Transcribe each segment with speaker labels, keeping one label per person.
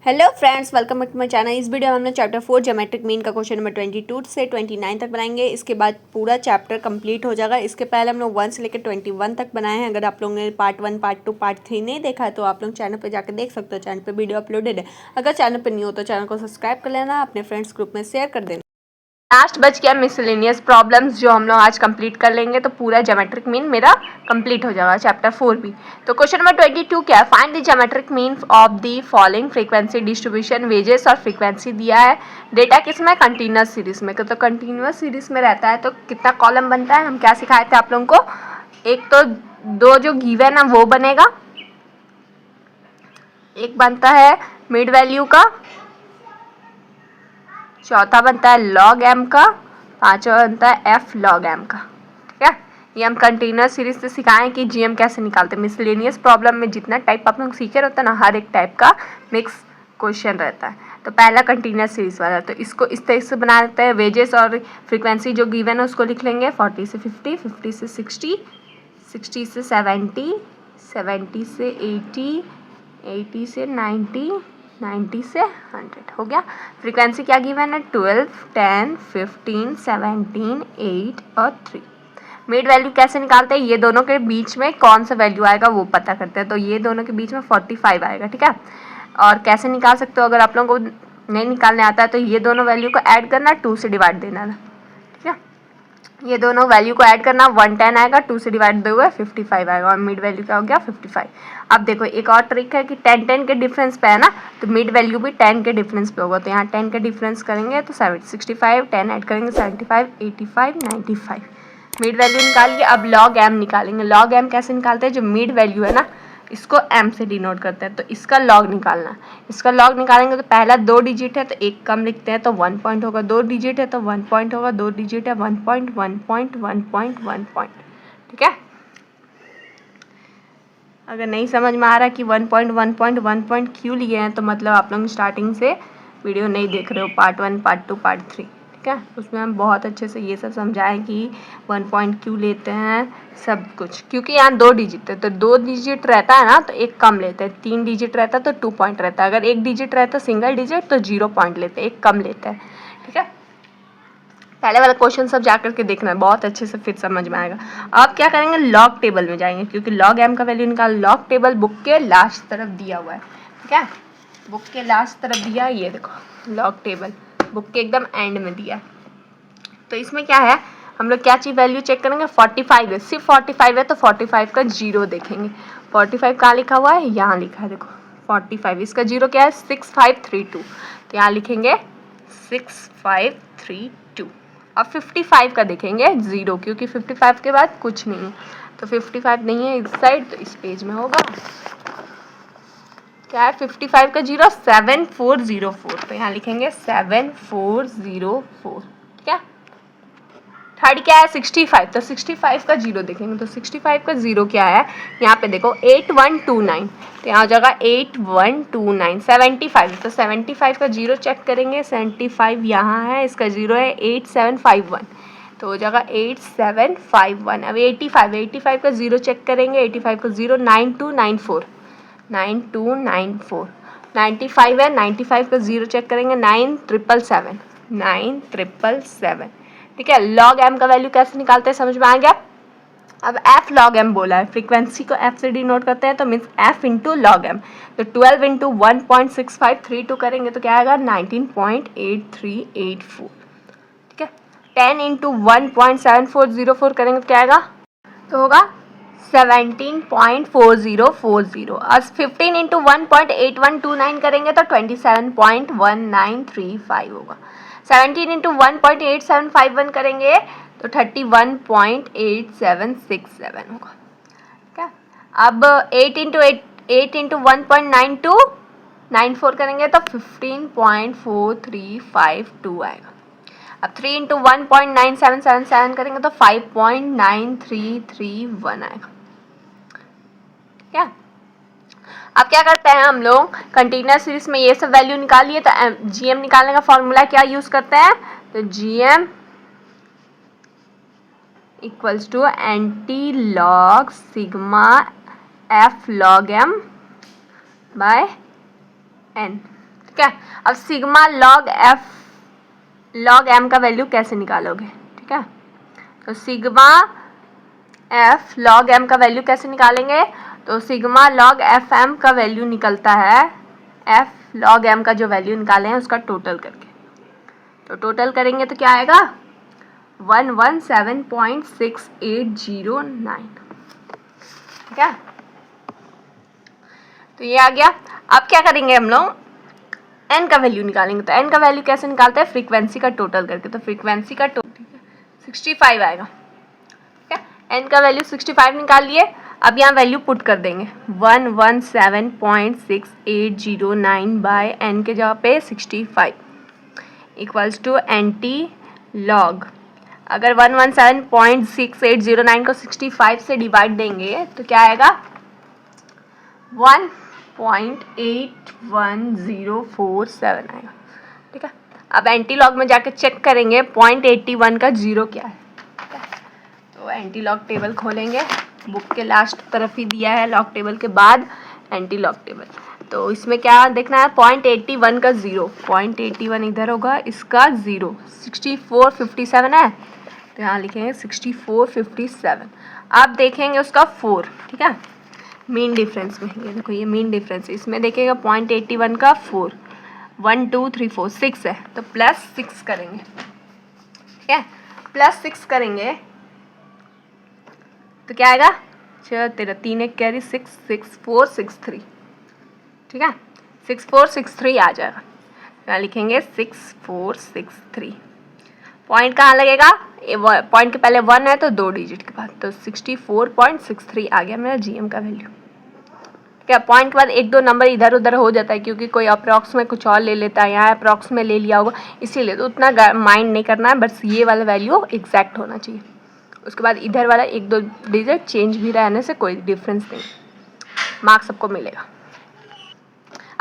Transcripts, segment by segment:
Speaker 1: Hello friends, welcome back to my channel. इस video में हमने चैप्टर 4 ज्योमेट्रिक मीन का क्वेश्चन नंबर 22 से 29 तक बनाएंगे। इसके बाद पूरा चैप्टर कंप्लीट हो जाएगा। इसके पहले हम लोग 1 से लेकर 21 तक बनाए हैं। अगर आप लोगों ने पार्ट 1, पार्ट 2, पार्ट 3 नहीं देखा है तो आप लोग चैनल पर जाकर देख सकते हो। चैनल पर वीडियो अपलोडेड है। अगर चैनल पर नहीं हो तो चैनल को सब्सक्राइब कर लेना, अपने फ्रेंड्स ग्रुप में शेयर कर देना। लास्ट बच गया मिसलेनियस प्रॉब्लम्स, जो हम लोग आज कंप्लीट कर लेंगे तो पूरा ज्योमेट्रिक मीन मेरा कंप्लीट हो जाएगा, चैप्टर 4 भी। तो क्वेश्चन नंबर 22 क्या है? Find the geometric mean of the following frequency distribution. Wages और फ्रीक्वेंसी दिया है। डेटा किसमें? कंटिन्यूस सीरीज में। तो कंटिन्यूस सीरीज में रहता है तो कितना कॉलम बनता है? हम क्या सिखाए थे आप लोगों को? एक तो दो जो गिवन है वो बनेगा, एक बनता है मिड वैल्यू का, चौथा बनता है लॉग एम का, पांचवा बनता है एफ लॉग एम का। ठीक है, ये हम कंटिन्यूस सीरीज से सिखाएं कि जीएम कैसे निकालते हैं। मिसलेनियस प्रॉब्लम में जितना टाइप आप लोग सीखे रहते हैं ना, हर एक टाइप का मिक्स क्वेश्चन रहता है। तो पहला कंटिन्यूस सीरीज वाला, तो इसको इस तरह से बना देते हैं। वेजेस और फ्रीक्वेंसी जो गिवन है उसको लिख लेंगे 40 से 50, 50 से 60, 60 से 70, 70 से 80, 80 से 90, 90 से 100 हो गया। फ्रीक्वेंसी क्या गिवन है? 12, 10, 15, 17, 8 और 3। मिड वैल्यू कैसे निकालते हैं? ये दोनों के बीच में कौन सा वैल्यू आएगा वो पता करते हैं। तो ये दोनों के बीच में 45 आएगा। ठीक है, और कैसे निकाल सकते हो? अगर आप लोगों को नहीं निकालने आता है तो ये दोनों वैल्यू को ऐड करना, 2 से डिवाइड देना। ठीक है, ये दोनों वैल्यू को ऐड करना, 110 आएगा, 2 से डिवाइड हुआ 55 आएगा, और मिड वैल्यू क्या हो गया? 55। अब देखो एक और ट्रिक है कि 10 के डिफरेंस पे है ना, तो मिड वैल्यू भी 10 के डिफरेंस पे होगा। तो यहाँ 10 के डिफरेंस करेंगे तो 65, 10 ऐड करेंगे 75, 85, 95। मिड वैल्यू निकालिए। अब लॉग एम निकालेंगे। लॉग एम कैसे निकालते हैं? जो मिड वैल्यू है ना, इसको एम से डिनोट करते हैं। तो इसका लॉग निकालना है। इसका लॉग निकालेंगे तो पहला 2 डिजिट है तो एक कम लिखते हैं तो 1 पॉइंट होगा, 2 डिजिट है तो 1 पॉइंट होगा, 2 डिजिट है 1 पॉइंट, 1 पॉइंट, 1 पॉइंट, 1 पॉइंट। ठीक है, अगर नहीं समझ में आ रहा कि 1 पॉइंट 1 पॉइंट 1 पॉइंट क्यों लिए हैं तो मतलब आप लोग स्टार्टिंग से वीडियो नहीं देख रहे हो, पार्ट 1, पार्ट 2, पार्ट 3। ठीक है, उसमें हम बहुत अच्छे से ये सब समझाएं कि 1 पॉइंट क्यों लेते हैं, सब कुछ। क्योंकि यहाँ 2 डिजिट है तो 2 डिजिट रहता है ना तो एक कम लेते हैं, 3 डिजिट रहता है तो 2 पॉइंट रहता है, अगर 1 डिजिट रहता है सिंगल डिजिट तो 0 पॉइंट लेते हैं, एक कम लेते हैं। ठीक है, पहले वाला क्वेश्चन सब जा करके देखना है, बहुत अच्छे से फिर समझ में आएगा। अब क्या करेंगे? लॉग टेबल में जाएंगे, क्योंकि लॉग एम का वैल्यू निकाल। लॉग टेबल बुक के लास्ट तरफ दिया हुआ है। ठीक है, बुक के लास्ट तरफ दिया है, ये देखो लॉग टेबल बुक के एकदम एंड में दिया है। तो इसमें क्या है, हम लोग क्या चीज़ वैल्यू चेक करेंगे? 45 है, सिर्फ 45 है तो 45 का जीरो देखेंगे। 45 कहाँ लिखा हुआ है? यहाँ लिखा है, देखो 45। इसका जीरो क्या है? 6532। तो यहाँ लिखेंगे 6532। अब 55 का देखेंगे जीरो, क्योंकि 55 के बाद कुछ नहीं है। तो 55 नहीं है इस साइड, तो इस पेज में होगा क्या है? 55 का जीरो 7404। तो यहाँ लिखेंगे 7404। ठीक है, थर्ड क्या है? 65। तो 65 का जीरो देखेंगे। तो 65 का जीरो क्या है? यहाँ पे देखो 8129। तो यहाँ हो जाएगा 8129। 75 तो 75 का जीरो चेक करेंगे। 75 यहाँ है, इसका जीरो है 8751। तो हो जाएगा 8751। अब 85 का जीरो चेक करेंगे। 85 का जीरो 9294, 9294। 95 है, 95 का जीरो चेक करेंगे 9777, 9777। ठीक है, लॉग एम का वैल्यू कैसे निकालते हैं समझ में आ गया। अब एफ लॉग एम बोला है, फ्रीक्वेंसी को एफ से डिनोट करते हैं तो means F into log M. तो 12 इंटू 1.6532 करेंगे तो क्या आएगा? 19.8384। ठीक है, 10 इंटू 1.7404 करेंगे तो क्या आएगा? तो होगा 17.4040। आज 15 इंटू 1.8129 करेंगे तो 27.1935 होगा। 17 इंटू 1.8751 करेंगे तो 31.8767 होगा। ठीक है, अब 8 इंटू 1.9294 करेंगे तो 15.4352 आएगा। अब 3 इंटू 1.9777 करेंगे तो 5.9331 आएगा। ठीक है, अब क्या करते हैं हम लोग? कंटिन्यूस सीरीज में ये सब वैल्यू निकालिए तो जीएम निकालने का फॉर्मूला क्या यूज करते हैं? तो GM equals to anti log sigma F log M by N. ठीक है। अब sigma log F log M का वैल्यू कैसे निकालोगे, ठीक है। तो सिग्मा एफ लॉग एम का वैल्यू कैसे निकालेंगे, तो सिग्मा लॉग एफ एम का वैल्यू निकलता है एफ लॉग एम का जो वैल्यू निकाले हैं उसका टोटल करके। तो टोटल करेंगे तो क्या आएगा 117.6809, ठीक है। तो ये आ गया। अब क्या करेंगे हम लोग एन का वैल्यू निकालेंगे। तो एन का वैल्यू कैसे निकालते हैं, फ्रीक्वेंसी का टोटल करके। तो फ्रीक्वेंसी का टोटल 65 आएगा, ठीक है। एन का वैल्यू 65 निकाल लिए। अब यहाँ वैल्यू पुट कर देंगे 117.6809 बाय एन के जगह पे 65 इक्वल्स टू एंटी लॉग। अगर 117.6809 को 65 से डिवाइड देंगे तो क्या आएगा 1.81047 आएगा, ठीक है। अब एंटी लॉग में जाके चेक करेंगे 0.81 का जीरो क्या है, ठीक है। तो एंटी लॉग टेबल खोलेंगे, बुक के लास्ट तरफ ही दिया है लॉग टेबल के बाद एंटी लॉग टेबल। तो इसमें क्या देखना है 0.81 का जीरो, 0.81 इधर होगा, इसका जीरो 6457 है तो यहाँ लिखेंगे 6457। आप देखेंगे उसका 4, ठीक है, मीन डिफरेंस में। ये देखो ये मीन डिफरेंस है, इसमें देखेगा 0.81 का 4, 1 2 3 4 6 है तो +6 करेंगे, ठीक है। +6 करेंगे तो क्या आएगा 6 तेरह 3 एक कैरी 6 6463, ठीक है। 6463 आ जाएगा। यहाँ लिखेंगे 6463। पॉइंट कहाँ लगेगा, पॉइंट के पहले 1 है तो 2 डिजिट के बाद, तो 64.63 आ गया मेरा जीएम का वैल्यू, ठीक है। पॉइंट के बाद 1-2 नंबर इधर उधर हो जाता है क्योंकि कोई अप्रॉक्स में कुछ और ले लेता है, यहाँ अप्रॉक्स में ले लिया होगा, इसीलिए तो उतना माइंड नहीं करना है, बस ये वाला वैल्यू एग्जैक्ट होना चाहिए। उसके बाद इधर वाला 1-2 डिजिट चेंज भी रहने से कोई डिफरेंस नहीं, मार्क्स सबको मिलेगा।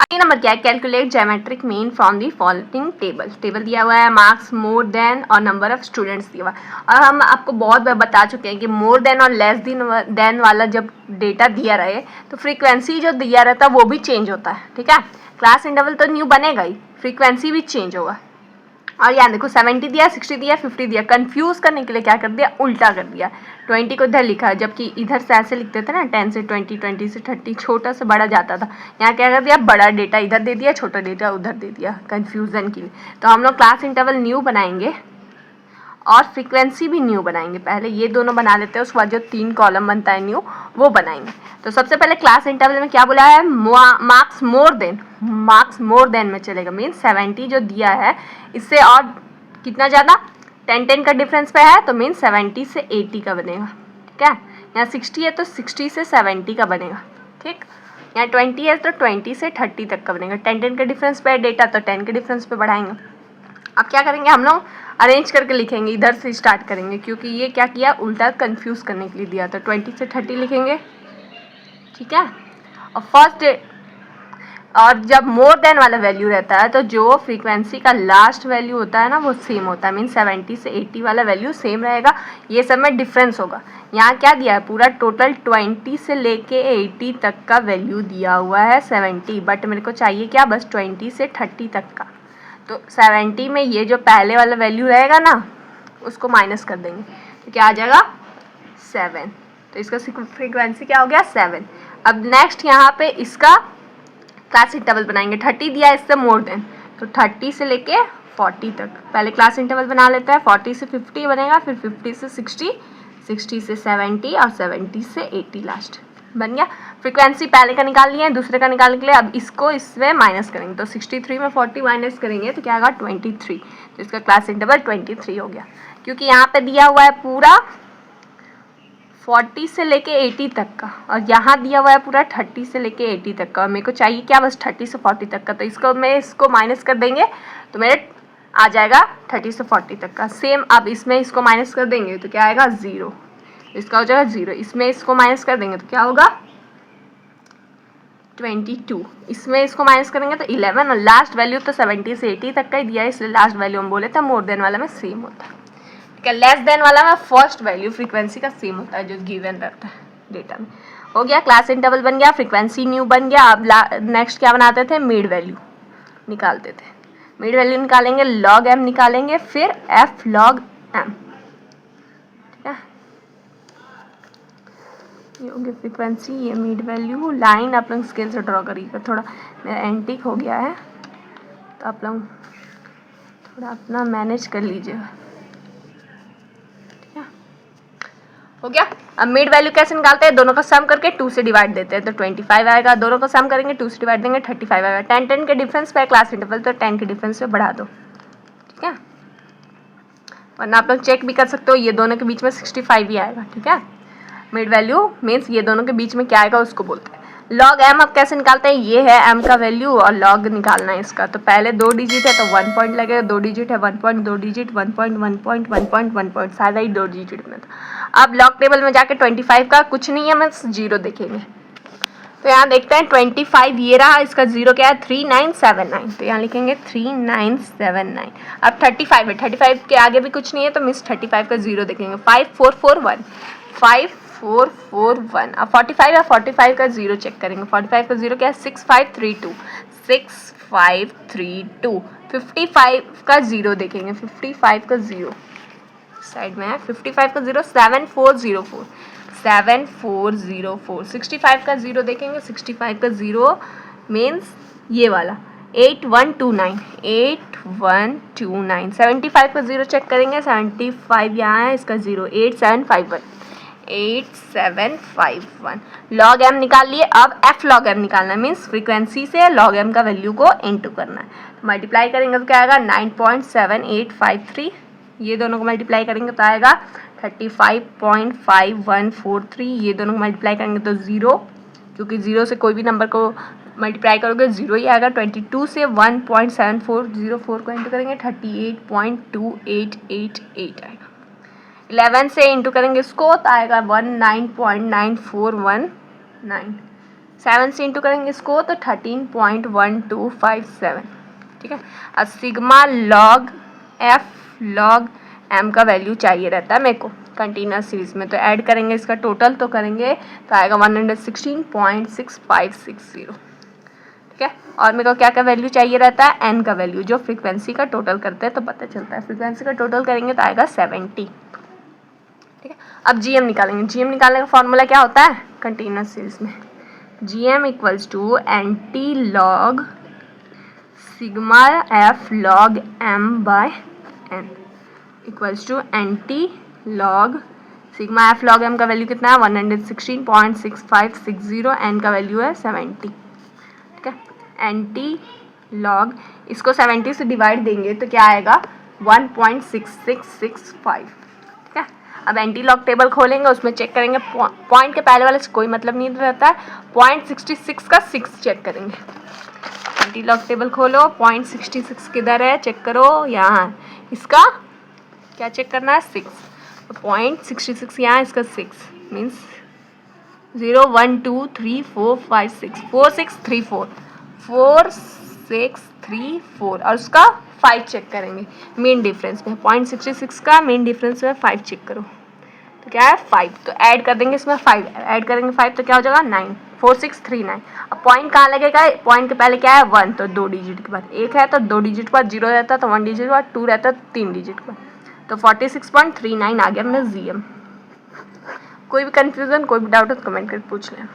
Speaker 1: आगे नंबर क्या है, calculate geometric mean from the following table. Table दिया हुआ है मार्क्स मोर देन और नंबर ऑफ स्टूडेंट्स दिया हुआ है। और हम आपको बहुत बार बता चुके हैं कि मोर देन और लेस देन वाला जब डेटा दिया रहे तो फ्रीक्वेंसी जो दिया रहता है वो भी चेंज होता है, ठीक है। क्लास इंटरवल तो न्यू बनेगा ही, फ्रीक्वेंसी भी चेंज होगा। और यहाँ देखो 70 दिया, 60 दिया, 50 दिया, कंफ्यूज करने के लिए क्या कर दिया उल्टा कर दिया, 20 को इधर लिखा है जबकि इधर से ऐसे लिखते थे ना 10 से 20, 20 से 30, छोटा से बड़ा जाता था। यहाँ क्या कर दिया बड़ा डेटा इधर दे दिया, छोटा डेटा उधर दे दिया कंफ्यूजन के लिए। तो हम लोग क्लास इंटरवल न्यू बनाएंगे और फ्रीक्वेंसी भी न्यू बनाएंगे। पहले ये दोनों बना लेते हैं, उसके बाद जो 3 कॉलम बनता है न्यू वो बनाएंगे। तो सबसे पहले क्लास इंटरवल में क्या बोला है, मार्क्स मोर देन में चलेगा, मीन 70 जो दिया है इससे और कितना ज़्यादा 10 का डिफरेंस पे है तो मीन 70 से 80 का बनेगा, ठीक है। यहाँ 60 है तो 60 से 70 का बनेगा, ठीक। यहाँ 20 है तो 20 से 30 तक का बनेगा। 10 का डिफरेंस पे है डेटा तो 10 के डिफरेंस पे बढ़ाएंगे। अब क्या करेंगे हम लोग अरेंज करके लिखेंगे, इधर से स्टार्ट करेंगे क्योंकि ये क्या किया उल्टा कंफ्यूज करने के लिए दिया। तो 20 से 30 लिखेंगे, ठीक है। और फर्स्ट और जब मोर देन वाला वैल्यू रहता है तो जो फ्रीक्वेंसी का लास्ट वैल्यू होता है ना वो सेम होता है, मीन 70 से 80 वाला वैल्यू सेम रहेगा, ये सब में डिफरेंस होगा। यहाँ क्या दिया है पूरा टोटल 20 से लेके 80 तक का वैल्यू दिया हुआ है 70, बट मेरे को चाहिए क्या बस 20 से 30 तक का। तो 70 में ये जो पहले वाला वैल्यू रहेगा ना उसको माइनस कर देंगे तो क्या आ जाएगा 7, तो इसका फ्रीक्वेंसी क्या हो गया 7। अब नेक्स्ट यहाँ पे इसका क्लास इंटरवल बनाएंगे, 30 दिया है इससे मोर देन तो 30 से लेके 40 तक पहले क्लास इंटरवल बना लेते हैं। 40 से 50 बनेगा, फिर 50 से 60, 60 से 70 और 70 से 80 लास्ट बन गया। फ्रीक्वेंसी पहले का निकाल लिया है, दूसरे का निकालने के लिए अब इसको इसमें माइनस करेंगे तो 63 में 40 माइनस करेंगे तो क्या आएगा 23, तो इसका क्लास इंटरवल 23 हो गया। क्योंकि यहाँ पे दिया हुआ है पूरा 40 से लेके 80 तक का और यहाँ दिया हुआ है पूरा 30 से लेके 80 तक का, और मेरे को चाहिए क्या बस 30 से 40 तक का। तो इसको माइनस कर देंगे तो मेरे आ जाएगा 30 से 40 तक का। सेम अब इसमें इसको माइनस कर देंगे तो क्या आएगा 0, इसका हो जाएगा 0। इसमें इसको माइनस कर देंगे तो क्या होगा 22, इसमें इसको माइनस करेंगे तो 11, और लास्ट वैल्यू तो 70 से 80 तक का ही दिया है इसलिए लास्ट वैल्यू हम बोले थे मोर देन वाला में सेम होता है, ठीक है। लेस देन वाला में फर्स्ट वैल्यू फ्रीक्वेंसी का सेम होता है जो गिवन रहता है डेटा में। हो गया, क्लास इंटरवल बन गया, फ्रीक्वेंसी न्यू बन गया। अब नेक्स्ट क्या बनाते थे मिड वैल्यू, निकालते थे। मिड वैल्यू निकालेंगे, लॉग एम निकालेंगे, फिर एफ लॉग एम, ठीक है। ये होगी फ्रीक्वेंसी, ये मिड वैल्यू। लाइन आप लोग स्केल से ड्रॉ करिएगा, थोड़ा मेरा एंटिक हो गया है तो आप लोग थोड़ा अपना मैनेज कर लीजिएगा, ठीक है। हो गया। अब मिड वैल्यू कैसे निकालते हैं, दोनों का सम करके 2 से डिवाइड देते हैं तो 25 आएगा, दोनों का सम करेंगे 2 से डिवाइड देंगे 35 आएगा। 10 के डिफरेंस पे क्लास इंटरवल तो 10 के डिफरेंस पे बढ़ा दो, ठीक है। वरना आप लोग चेक भी कर सकते हो, ये दोनों के बीच में 65 ही आएगा, ठीक है। मिड वैल्यू मीन्स ये दोनों के बीच में क्या आएगा उसको बोलते हैं। लॉग एम अब कैसे निकालते हैं, ये है एम का वैल्यू और लॉग निकालना है इसका। तो पहले 2 डिजिट है तो 1 पॉइंट लगेगा, 2 डिजिट है 1 point, 2 digit 1 point, 1 point, 1 point, 1 point, सारा ही 2 डिजिट में था। अब लॉग टेबल में जाके 25 का कुछ नहीं है, बस 0 देखेंगे। तो यहाँ देखते हैं 25 ये रहा, इसका 0 क्या है 3979, तो यहाँ लिखेंगे 3979। अब 35 है, 35 के आगे भी कुछ नहीं है तो मिस 35 का 0 देखेंगे, 5441, 5441। अब 45 है, 45 का 0 चेक करेंगे, 45 का 0 क्या है 6532, 6532। 55 का 0 देखेंगे, 55 का 0 साइड में है, 55 का 0 7404, 7404। 65 का 0 देखेंगे, 65 का 0 मीन्स ये वाला 8129, 8129। 75 का 0 चेक करेंगे, 75 यहाँ है, इसका 0 8751, 8751। लॉग एम निकाल लिए। अब एफ लॉग एम निकालना है, मीन्स फ्रीक्वेंसी से लॉग एम का वैल्यू को इनटू करना है। मल्टीप्लाई करेंगे तो क्या आएगा 9.7853, ये दोनों को मल्टीप्लाई करेंगे तो आएगा 35.5143, ये दोनों को मल्टीप्लाई करेंगे तो 0, क्योंकि 0 से कोई भी नंबर को मल्टीप्लाई करोगे 0 ही आएगा। 22 से 1.7404 को इंटू करेंगे 38.2888 आएगा। 11 से इंटू करेंगे इसको तो आएगा 19.9419। 7 से इंटू करेंगे इसको तो 13.1257, ठीक है। अब sigma log F log M का वैल्यू चाहिए रहता है मेरे को कंटिन्यूस सीरीज में, तो ऐड करेंगे इसका टोटल तो करेंगे तो आएगा 116.6560, ठीक है। और मेरे को क्या क्या वैल्यू चाहिए रहता है, एन का वैल्यू, जो फ्रीक्वेंसी का टोटल करते हैं तो पता चलता है। फ्रीक्वेंसी का टोटल करेंगे तो आएगा 70, ठीक है। अब जीएम निकालेंगे। जीएम निकालने का फॉर्मूला क्या होता है कंटिन्यूस सीरीज में, GM equals to anti log sigma F log M by N equals to anti log sigma F log M का वैल्यू कितना है 116.6560, एन का वैल्यू है 70, ठीक है। एंटी लॉग इसको 70 से डिवाइड देंगे तो क्या आएगा 1.6665, ठीक है। अब एंटी लॉग टेबल खोलेंगे, उसमें चेक करेंगे, पॉइंट के पहले वाले से कोई मतलब नहीं रहता है, 0.66 का 6 चेक करेंगे। एंटी लॉग टेबल खोलो, 0.66 किधर है चेक करो, यहाँ इसका क्या चेक करना है 6, तो 0.66 यहाँ, इसका 6 मीन्स 0 1 2 3 4 5 6 4634, 4634 और उसका 5 चेक करेंगे मेन डिफरेंस में। 0.66 का मेन डिफरेंस में 5 चेक करो तो क्या है 5, तो ऐड कर देंगे इसमें 5, ऐड करेंगे 5 तो क्या हो जाएगा 9, 4639। अब पॉइंट कहाँ लगेगा, पॉइंट के पहले क्या है 1, तो 2 डिजिट के बाद 1 है तो 2 डिजिट के बाद 0 रहता है, तो 1 डिजिट के बाद 2 रहता है, तो 3 डिजिट के बाद, तो 46.39 आ गया मेरा जीएम। कोई भी कंफ्यूजन कोई भी डाउट हो तो कमेंट करके पूछ लें।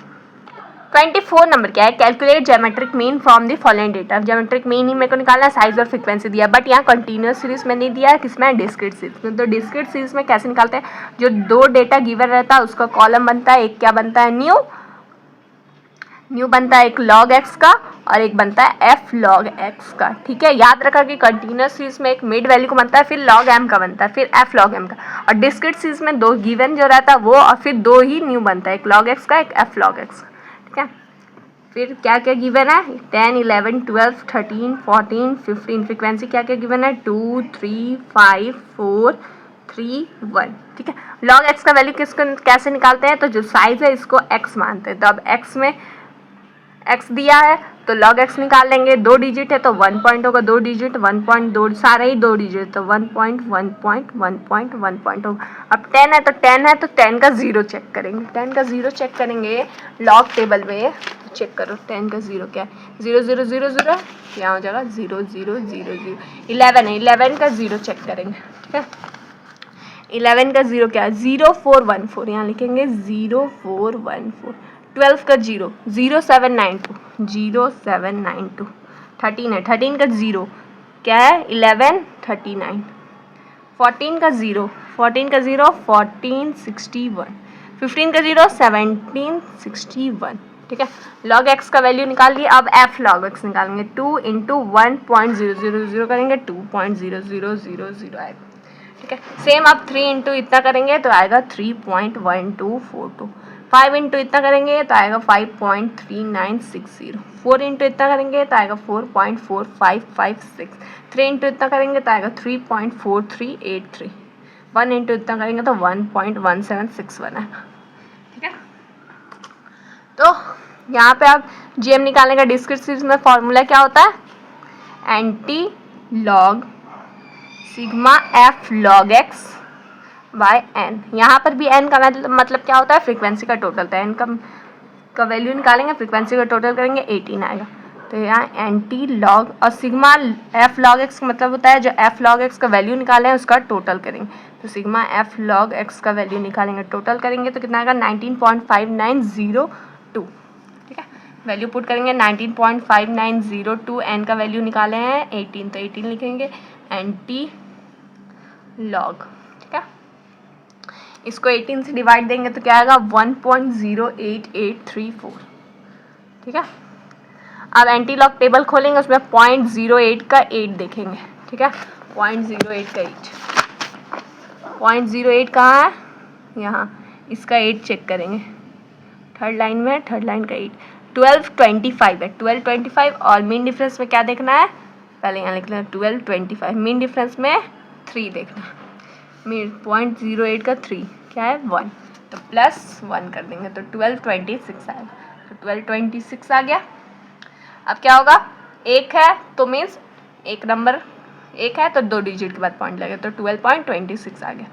Speaker 1: 24 नंबर क्या है, calculate geometric mean from the following data. Geometric mean he मेरे को निकालना है, साइज और फ्रीक्वेंसी दिया, बट यहाँ कंटिन्यूस सीरीज में नहीं दिया है, किसमें है डिस्क्रीट सीरीज में। तो डिस्क्रीट सीरीज में कैसे निकालते हैं, जो 2 डेटा गिवन रहता है उसका कॉलम बनता है, एक क्या बनता है न्यू बनता है, एक लॉग एक्स का और एक बनता है एफ लॉग एक्स का, ठीक है। याद रखा कि कंटिन्यूस सीरीज में एक मिड वैल्यू को बनता है, फिर लॉग एम का बनता है, फिर एफ लॉग एम का, और डिस्क्रीट सीरीज में 2 गिवन जो रहता है वो और फिर 2 ही न्यू बनता है, एक लॉग एक्स का एक एफ लॉग एक्स का, ठीक है। फिर क्या क्या गिवन है 10 11 12 13 14 15, फ्रीक्वेंसी क्या क्या गिवन है 2 3 5 4 3 1, ठीक है। लॉग एक्स का वैल्यू किसको कैसे निकालते हैं, तो जो साइज है इसको एक्स मानते हैं, तो अब एक्स में एक्स दिया है तो लॉग एक्स निकाल लेंगे, 2 डिजिट है तो 1 पॉइंट होगा, 2 डिजिट 1.2 सारे ही 2 डिजिट, तो 1.1.1.1 होगा। अब 10 है तो 10 है तो 10 का 0 चेक करेंगे, 10 का 0 चेक करेंगे लॉग टेबल में, चेक करो 10 का 0 क्या है, 0 0 0 0, यहाँ हो जाएगा 0 0 0 0। 11 है, 11 का 0 चेक करेंगे, ठीक है। 11 का 0 क्या है, 0 4 1 4, यहाँ लिखेंगे 0 4 1 4। 12 का 0 0 7 9 2, 0 7 9 2। 13 है, 13 का 0 क्या है, 11 39। 14 का 0 14 का 0 14 61। 15 का 0 17 61, ठीक है। log x का वैल्यू निकाल लिए, अब f log x निकालेंगे। 2 इंटू 1.000 करेंगे 2.0000 आएगा, ठीक है। सेम अब 3 इंटू इतना करेंगे तो आएगा 3.1242। 5 इंटू इतना करेंगे तो आएगा 5.3960। 4 इंटू इतना करेंगे तो आएगा 4.4556। 3 इंटू इतना करेंगे तो आएगा 3.4383। 1 इंटू इतना करेंगे तो 1.1761 आएगा, ठीक है। तो यहाँ पे आप जीएम निकालने का डिस्क्रीट सीरीज में फॉर्मूला क्या होता है, anti log sigma F log x by N. यहाँ पर भी एन का मतलब क्या होता है, फ्रीक्वेंसी का टोटल। तो एन का वैल्यू निकालेंगे, फ्रीक्वेंसी का टोटल करेंगे, 18 आएगा। तो यहाँ एंटी लॉग और सिग्मा एफ लॉग एक्स का मतलब होता है जो एफ लॉग एक्स का वैल्यू निकालें उसका टोटल करेंगे। तो सिग्मा एफ लॉग एक्स का वैल्यू निकालेंगे, टोटल करेंगे तो कितना आएगा, 19.5902, ठीक है। वैल्यू पुट करेंगे 19.5902। एन का वैल्यू निकाले हैं 18, तो 18 लिखेंगे एंटी लॉग, ठीक है। इसको 18 से डिवाइड देंगे तो क्या आएगा, 1.08834, ठीक है। अब एंटी लॉग टेबल खोलेंगे, उसमें 0.08 का 8 देखेंगे, ठीक है। 0.08 का 8, 0.08 कहाँ है, यहाँ, इसका 8 चेक करेंगे, थर्ड लाइन में, थर्ड लाइन का 8। 1225 है, 1225। और मीन डिफरेंस में क्या देखना है, पहले यहाँ लिख लेना 1225। मीन डिफरेंस में 3 देखना है, मीन 0.08 का 3 क्या है, 1, तो प्लस 1 कर देंगे तो 1226 आएगा। तो 1226 आ गया। अब क्या होगा, एक है तो मीन्स एक नंबर एक है तो 2 डिजिट के बाद पॉइंट लगे, तो 12.26 आ गया।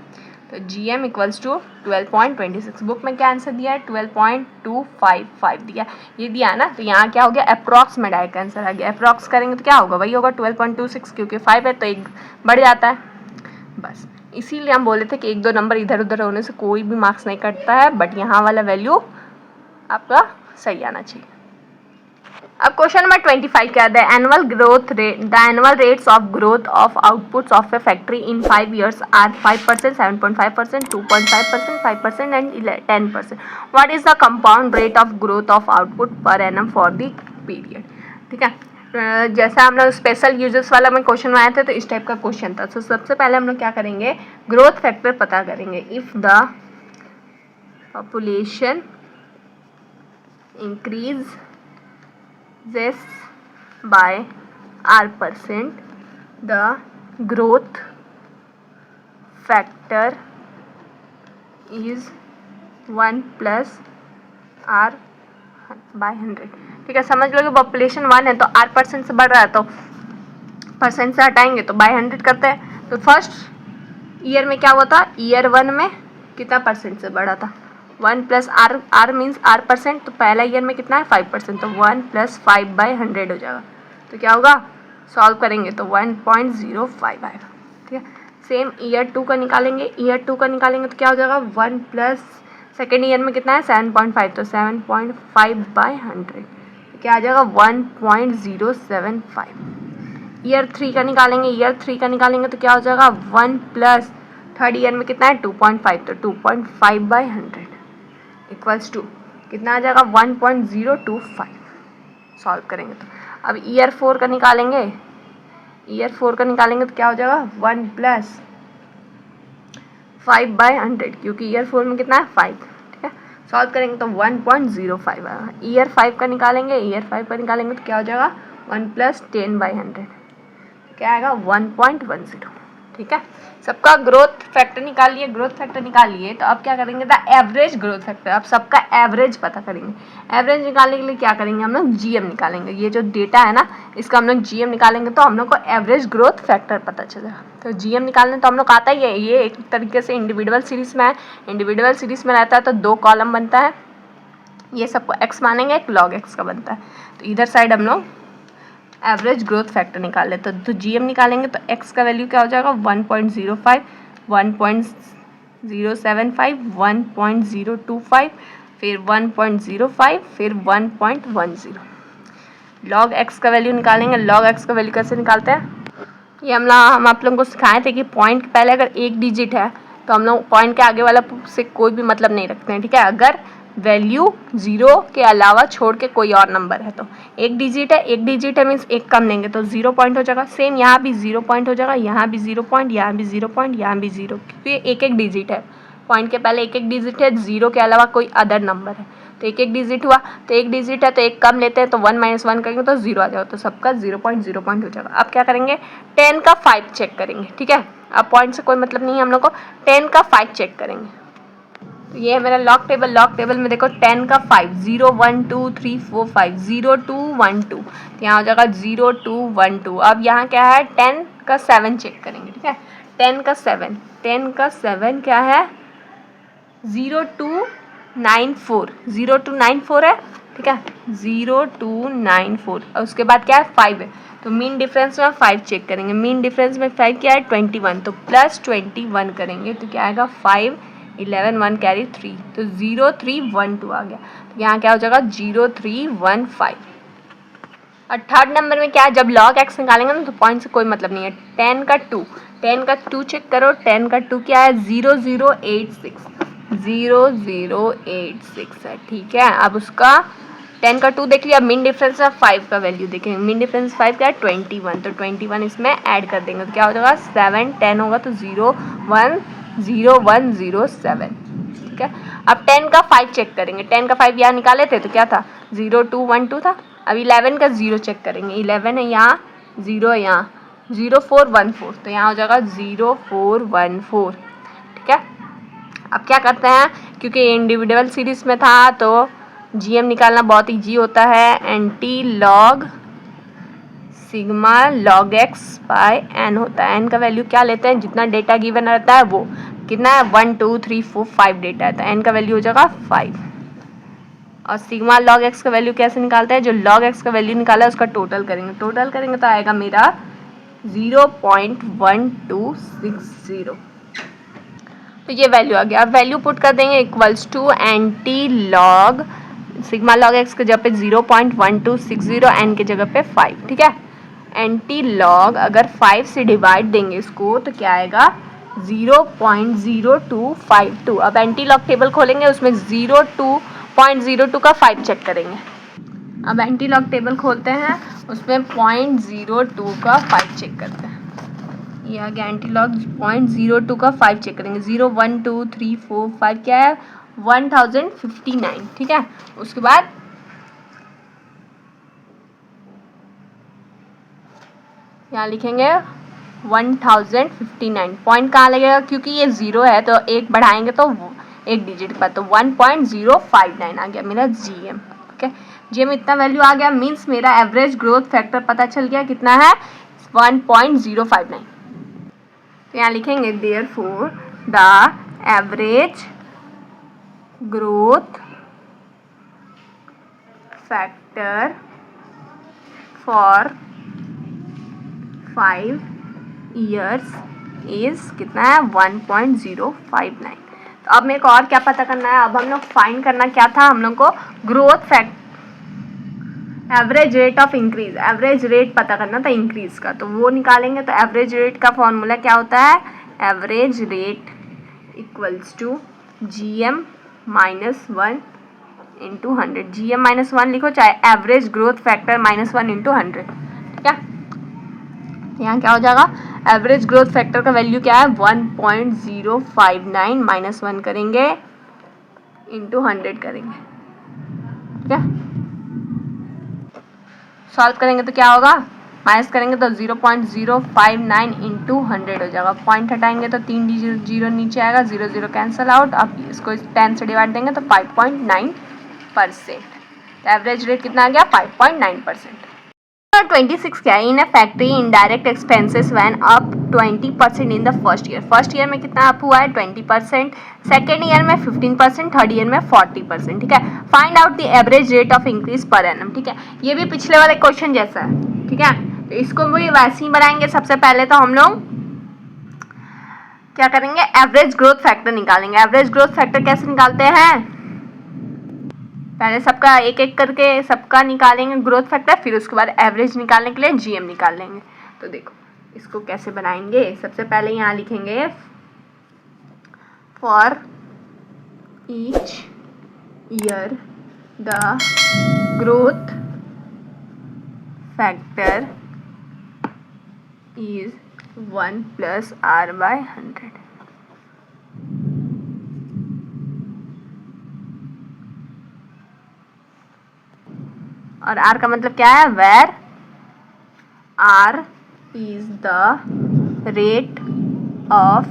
Speaker 1: तो G M equals to 12.26। Book में क्या आंसर दिया है, 12.255 दिया, ये दिया है ना। तो यहाँ क्या हो गया, अप्रॉक्स में डायरेक्ट आंसर आ गया। अप्रॉक्स करेंगे तो क्या होगा, वही होगा 12.26, क्योंकि 5 है तो एक बढ़ जाता है, बस। इसीलिए हम बोले थे कि 1-2 नंबर इधर उधर होने से कोई भी मार्क्स नहीं कटता है, बट यहाँ वाला वैल्यू आपका सही आना चाहिए। अब क्वेश्चन नंबर 25 क्या है, the annual rates of growth of outputs of a factory in 5 years are 5%, 7.5%, 2.5%, 5% and 10%। What is the compound rate of growth of output per annum for the period, ठीक है। जैसा हम लोग स्पेशल यूजर्स वाला में question में आए थे तो इस टाइप का क्वेश्चन था। तो सबसे पहले हम लोग क्या करेंगे, ग्रोथ फैक्टर पता करेंगे। If the population increase this by r%, the growth factor is 1 plus r by 100, ठीक है। समझ लो कि पॉपुलेशन 1 है तो r% से बढ़ रहा है, तो परसेंट से हटाएंगे तो बाय 100 करते हैं। तो फर्स्ट ईयर में क्या हुआ था, ईयर 1 में कितना परसेंट से बढ़ा था, 1 प्लस आर मीन्स r%, तो पहला ईयर में कितना है 5%, तो 1 प्लस 5/100 हो जाएगा। तो क्या होगा, सॉल्व करेंगे तो 1.05 आएगा, ठीक है। सेम ईयर 2 का निकालेंगे, ईयर 2 का निकालेंगे तो क्या हो जाएगा, 1 प्लस सेकेंड ईयर में कितना है 7.5, तो 7.5/100 क्या आ जाएगा 1.075। ईयर 3 का निकालेंगे, ईयर 3 का निकालेंगे तो क्या हो जाएगा 1 प्लस थर्ड ईयर में कितना है 2.5, तो 2.5/100 इक्वल्स टू कितना आ जाएगा 1.025। सॉल्व करेंगे तो अब ईयर 4 का निकालेंगे, ईयर 4 का निकालेंगे तो क्या हो जाएगा 1 प्लस 5/100, क्योंकि ईयर 4 में कितना है 5, ठीक है। सॉल्व करेंगे तो 1.05 आएगा। ईयर 5 का निकालेंगे, ईयर 5 का निकालेंगे तो क्या हो जाएगा 1 प्लस 10/100, क्या आएगा 1.10, ठीक है। सबका ग्रोथ फैक्टर निकाल लिए, ग्रोथ फैक्टर निकाल लिए, तो अब क्या करेंगे, द एवरेज ग्रोथ फैक्टर। अब सबका एवरेज पता करेंगे। एवरेज निकालने के लिए क्या करेंगे, हम लोग जीएम निकालेंगे। ये जो डेटा है ना, इसका हम लोग जीएम निकालेंगे तो हम लोग को एवरेज ग्रोथ फैक्टर पता चलेगा। तो जीएम निकालने तो हम लोग आता ही है, ये एक तरीके से इंडिविजुअल सीरीज में है। इंडिविजुअल सीरीज में रहता है तो 2 कॉलम बनता है, ये सबको x मानेंगे, एक log x का बनता है। तो इधर साइड हम लोग एवरेज ग्रोथ फैक्टर निकाल लेते हैं। तो GM निकालेंगे तो x का वैल्यू क्या हो जाएगा 1.05, 1.075, 1.025, फिर 1.05, फिर 1.10। log x का वैल्यू निकालेंगे। log x का वैल्यू कैसे निकालते हैं, ये हम आप लोगों को सिखाए थे कि पॉइंट के पहले अगर एक डिजिट है तो हम लोग पॉइंट के आगे वाला से कोई भी मतलब नहीं रखते हैं, ठीक है। अगर वैल्यू 0 के अलावा छोड़ के कोई और नंबर है तो एक डिजिट है मीन्स एक कम लेंगे तो 0 पॉइंट हो जाएगा। सेम यहाँ भी 0 पॉइंट हो जाएगा, यहाँ भी 0 पॉइंट, यहाँ भी 0 पॉइंट, यहाँ भी 0, क्योंकि एक एक डिजिट है। पॉइंट के पहले एक एक डिजिट है, 0 के अलावा कोई अदर नंबर है तो एक एक डिजिट हुआ। तो एक डिजिट है तो एक कम लेते हैं तो 1 - 1 करेंगे तो 0 आ जाएगा, तो सबका 0 पॉइंट हो जाएगा। अब क्या करेंगे, 10 का 5 चेक करेंगे, ठीक है। अब पॉइंट से कोई मतलब नहीं है हम लोग को, 10 का 5 चेक करेंगे। तो ये है मेरा लॉग टेबल में देखो 10 का 5, 0 1 2 3 4 5, 0 2 1 2, तो यहाँ हो जाएगा 0 2 1 2। अब यहाँ क्या है, 10 का 7 चेक करेंगे, ठीक है। 10 का 7 क्या है, 0 2 9 4, 0 2 9 4 है, ठीक है। 0 2 9 4 और उसके बाद क्या है 5 है, तो मीन डिफरेंस में 5 चेक करेंगे। मीन डिफरेंस में 5 क्या है 21, तो प्लस 21 करेंगे तो क्या आएगा 5 11 1 कैरी 3, तो 0 3 1 2 आ गया। तो यहाँ क्या हो जाएगा 0 3 1 5। और थर्ड नंबर में क्या है, जब log x निकालेंगे ना तो पॉइंट से कोई मतलब नहीं है। 10 का 2 चेक करो, 10 का 2 क्या है 0086, 0086 है, ठीक है। अब उसका 10 का 2 देख लिया, मीन डिफरेंस है 5 का वैल्यू देखेंगे। मीन डिफरेंस 5 क्या है 21, तो 21 इसमें ऐड कर देंगे तो क्या हो जाएगा 7 10 होगा तो 0107, ठीक है। अब 10 का 5 चेक करेंगे। 10 का 5 यहाँ निकाले थे तो क्या था 0 2 1 2 था। अब 11 का 0 चेक करेंगे, 11 है यहाँ, 0 है यहाँ, 0 4 1 4, तो यहाँ हो जाएगा 0 4 1 4, ठीक है। अब क्या करते हैं, क्योंकि इंडिविजुअल सीरीज में था तो GM निकालना बहुत ईजी होता है। Anti log sigma log x by n होता है। n का वैल्यू क्या लेते हैं, जितना डेटा गिवन रहता है वो कितना है 1 2 3 4 5 डेटा है, तो n का वैल्यू हो जाएगा 5। और सिग्मा log x का वैल्यू कैसे निकालते हैं, जो log x का वैल्यू निकाला है उसका टोटल करेंगे तो आएगा मेरा 0.1260, तो ये वैल्यू आ गया। अब वैल्यू पुट कर देंगे equals to anti log sigma log x के जगह पे 0.1260, n के जगह पे 5, ठीक है। एंटी लॉग अगर 5 से डिवाइड देंगे इसको तो क्या आएगा 0.0252। अब एंटी लॉग टेबल खोलेंगे, उसमें 0.02 का 5 चेक करेंगे। अब एंटी लॉग टेबल खोलते हैं, उसमें 0.02 का 5 चेक करते हैं। ये आ गया एंटी लॉग 0.02 का 5 चेक करेंगे। 0 1 2 3 4 5 क्या है 1059, ठीक है। उसके बाद यहाँ लिखेंगे 1059। पॉइंट कहाँ लगेगा, क्योंकि ये 0 है तो एक बढ़ाएंगे तो एक डिजिट पर, तो 1.059 आ गया मेरा GM, ठीक है। GM इतना वैल्यू आ गया, मीन्स मेरा एवरेज ग्रोथ फैक्टर पता चल गया कितना है 1.059। तो यहाँ लिखेंगे therefore the average growth factor for 5 years is कितना है 1.059। तो अब मेरे को और क्या पता करना है, अब हम लोग फाइंड करना क्या था, हम लोग को growth fact average rate of increase, average rate पता करना था इंक्रीज का, तो वो निकालेंगे। तो एवरेज रेट का फॉर्मूला क्या होता है, average rate equals to GM - 1 into 100। GM - 1 लिखो, चाहे एवरेज ग्रोथ फैक्टर -1 इंटू 100, ठीक है। यहाँ क्या हो जाएगा, एवरेज ग्रोथ फैक्टर का वैल्यू क्या है 1.059 -1 करेंगे इंटू 100 करेंगे, ठीक है। सॉल्व करेंगे तो क्या होगा, माइनस करेंगे तो 0.059 इंटू 100 हो जाएगा। पॉइंट हटाएंगे तो 3 जीरो नीचे आएगा, 0 0 कैंसिल आउट। अब इसको 10 से डिवाइड देंगे तो 5.9%। एवरेज रेट कितना आ गया 5.9%। 26 क्या है, in a factory indirect expenses went up 20% in the first year. First year में कितना अप हुआ है 20%, सेकेंड ईयर में 15%, थर्ड ईयर में 40%। ठीक है, find out the average rate of increase per annum. ठीक है, ये भी पिछले वाले क्वेश्चन जैसा है। ठीक है, तो इसको भी वैसे ही बनाएंगे। सबसे पहले तो हम लोग क्या करेंगे, एवरेज ग्रोथ फैक्टर निकालेंगे। एवरेज ग्रोथ फैक्टर कैसे निकालते हैं, पहले सबका एक एक करके सबका निकालेंगे ग्रोथ फैक्टर, फिर उसके बाद एवरेज निकालने के लिए जीएम निकाल लेंगे। तो देखो इसको कैसे बनाएंगे, सबसे पहले यहाँ लिखेंगे for each year the growth factor is 1 + R/100। और R का मतलब क्या है, where R is the rate of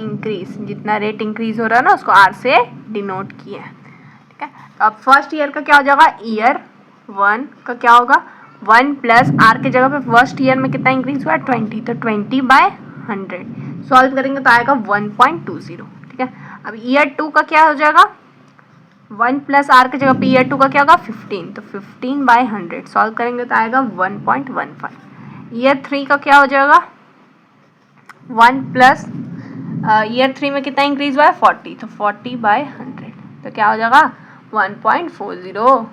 Speaker 1: increase. जितना रेट इंक्रीज हो रहा है ना उसको R से डिनोट किया है। ठीक है, तो अब फर्स्ट ईयर का क्या हो जाएगा, ईयर 1 का क्या होगा 1 + R के जगह पे फर्स्ट ईयर में कितना इंक्रीज हुआ 20, तो 20/100 सॉल्व करेंगे तो आएगा 1.20। ठीक है, अब ईयर 2 का क्या हो जाएगा, 1 + R के जगह पे ईयर 2 का क्या होगा 15, तो 15/100 सॉल्व करेंगे तो आएगा 1.15। ईयर 3 का क्या हो जाएगा, 1 + ईयर 3 में कितना इंक्रीज हुआ है 40, तो 40/100 तो क्या हो जाएगा 1.40।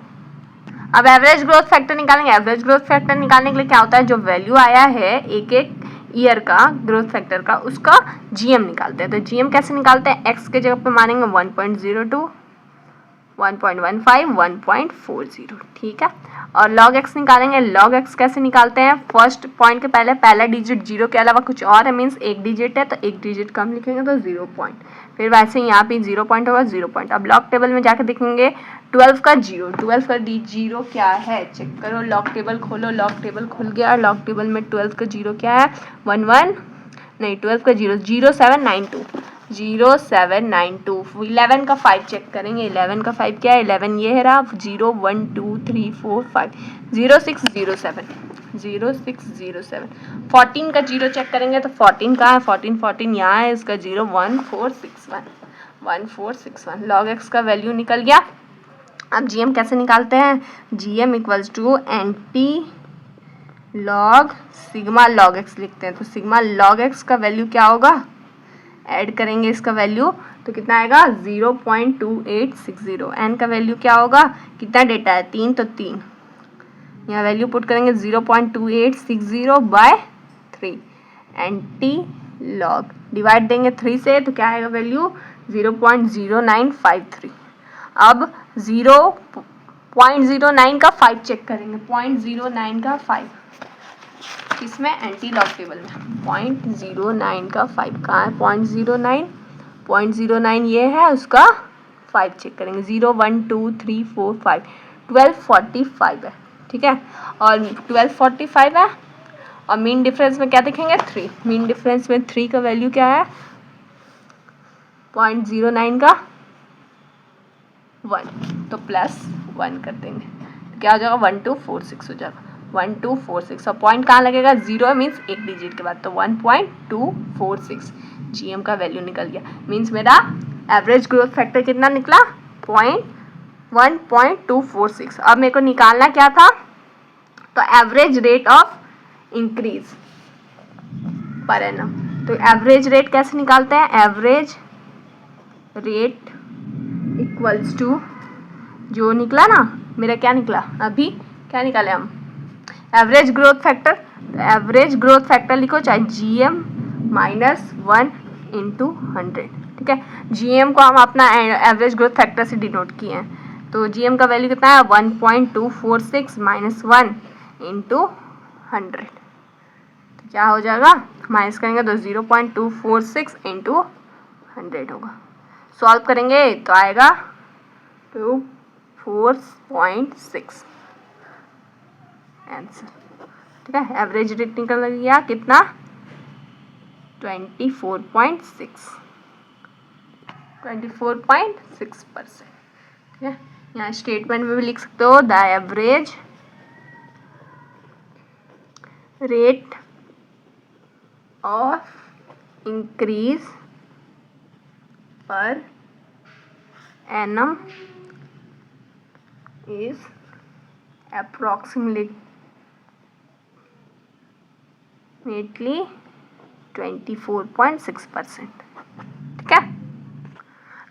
Speaker 1: अब एवरेज ग्रोथ फैक्टर निकालेंगे। एवरेज ग्रोथ फैक्टर निकालने के लिए क्या होता है, जो वैल्यू आया है एक एक ईयर का ग्रोथ फैक्टर का, उसका जीएम निकालते हैं। तो जीएम कैसे निकालते हैं, एक्स के जगह पे मानेंगे 1.02, 1.15, 1.40। ठीक है, और log x निकालेंगे। log x कैसे निकालते हैं, फर्स्ट पॉइंट के पहले पहला डिजिट जीरो के अलावा कुछ और है, मीन्स एक डिजिट है तो एक डिजिट कम लिखेंगे तो 0 पॉइंट, फिर वैसे ही यहाँ पे 0 पॉइंट होगा 0 पॉइंट। अब लॉग टेबल में जाके देखेंगे 12 का जीरो, 12 का जीरो क्या है चेक करो, लॉग टेबल खोलो, लॉग टेबल खुल गया। लॉग टेबल में 12 का जीरो क्या है 11 नहीं 12 का जीरो 0792, 0792। 11 का 5 चेक करेंगे, 11 का 5 क्या है 11 ये है रहा 0 1 2 3 4 5 0607, 0607। 14 का जीरो चेक करेंगे तो 14 का है 14 यहाँ है, इसका जीरो 1461, 1461। log x का वैल्यू निकल गया। अब जीएम कैसे निकालते हैं, GM equals to anti log sigma log x लिखते हैं। तो सिग्मा लॉग एक्स का वैल्यू क्या होगा, ऐड करेंगे इसका वैल्यू तो कितना आएगा 0.2860। एन का वैल्यू क्या होगा, कितना डेटा है 3, तो 3 यहाँ वैल्यू पुट करेंगे 0.2860/3। एंटी लॉग डिवाइड देंगे 3 से तो क्या आएगा वैल्यू 0.0953। अब 0.09 का 5 चेक करेंगे, 0.09 का 5 इसमें एंटी लॉग टेबल में 0.09 का 5 कहाँ है 0.09 ये है, उसका 5 चेक करेंगे 0 1 2 3 4 5 1245 है। ठीक है, और 1245 है और मीन डिफरेंस में क्या देखेंगे 3, मीन डिफरेंस में 3 का वैल्यू क्या है 0.09 का 1, तो +1 कर देंगे तो क्या हो जाएगा 1246 हो जाएगा 1246। और पॉइंट कहाँ लगेगा, 0 मीन्स एक डिजिट के बाद, तो 1.246 जीएम का वैल्यू निकल गया। मीन्स मेरा एवरेज ग्रोथ फैक्टर कितना निकला 1.246। अब मेरे को निकालना क्या था, तो average rate of increase per annum. तो एवरेज रेट कैसे निकालते हैं, एवरेज रेट इक्वल्स टू जो निकला ना मेरा क्या निकला, अभी क्या निकाले हम एवरेज ग्रोथ फैक्टर। तो एवरेज ग्रोथ फैक्टर लिखो चाहे जीएम -1 × 100। ठीक है, जीएम को हम अपना एवरेज ग्रोथ फैक्टर से डिनोट किए हैं, तो जीएम का वैल्यू कितना है 1.246 -1 × 100। तो क्या हो जाएगा, माइनस करेंगे तो 0.246 × 100 होगा। सॉल्व करेंगे तो आएगा 4.6 आंसर। ठीक है, एवरेज रेट निकल गया कितना 24.6%। ठीक है, यहाँ स्टेटमेंट में भी लिख सकते हो the average rate of increase per annum is approximately 24.6%। ठीक है।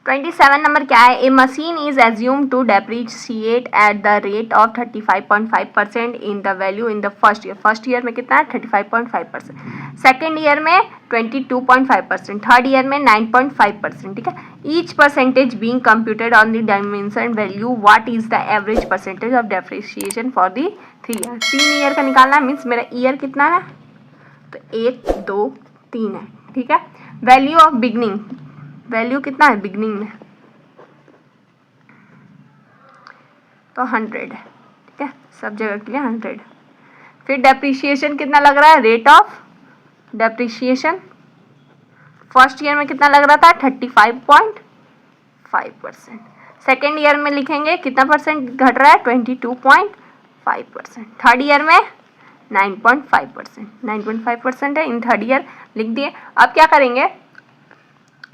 Speaker 1: 27 नंबर क्या है? A machine is assume to depreciate at the rate of 35.5% in the value in the first year. First year में कितना है? 35.5%। सेकेंड ईयर में 22.5%। थर्ड ईयर में 9.5%। ठीक है। Each percentage being computed on the dimension value, what is the average percentage of depreciation for the 3 year. 3 year का निकालना है, मीन्स मेरा ईयर कितना है? तो 1 2 3 है। ठीक है। वैल्यू ऑफ बिगनिंग, वैल्यू कितना है बिगनिंग में? तो 100 है। ठीक है, सब जगह के लिए 100। फिर डेप्रीशिएशन कितना लग रहा है? Rate of depreciation first year में कितना लग रहा था? 35.5%। सेकेंड ईयर में लिखेंगे कितना परसेंट घट रहा है? 22.5%। थर्ड ईयर में 9.5%। 9.5% है इन थर्ड ईयर, लिख दिए। अब क्या करेंगे?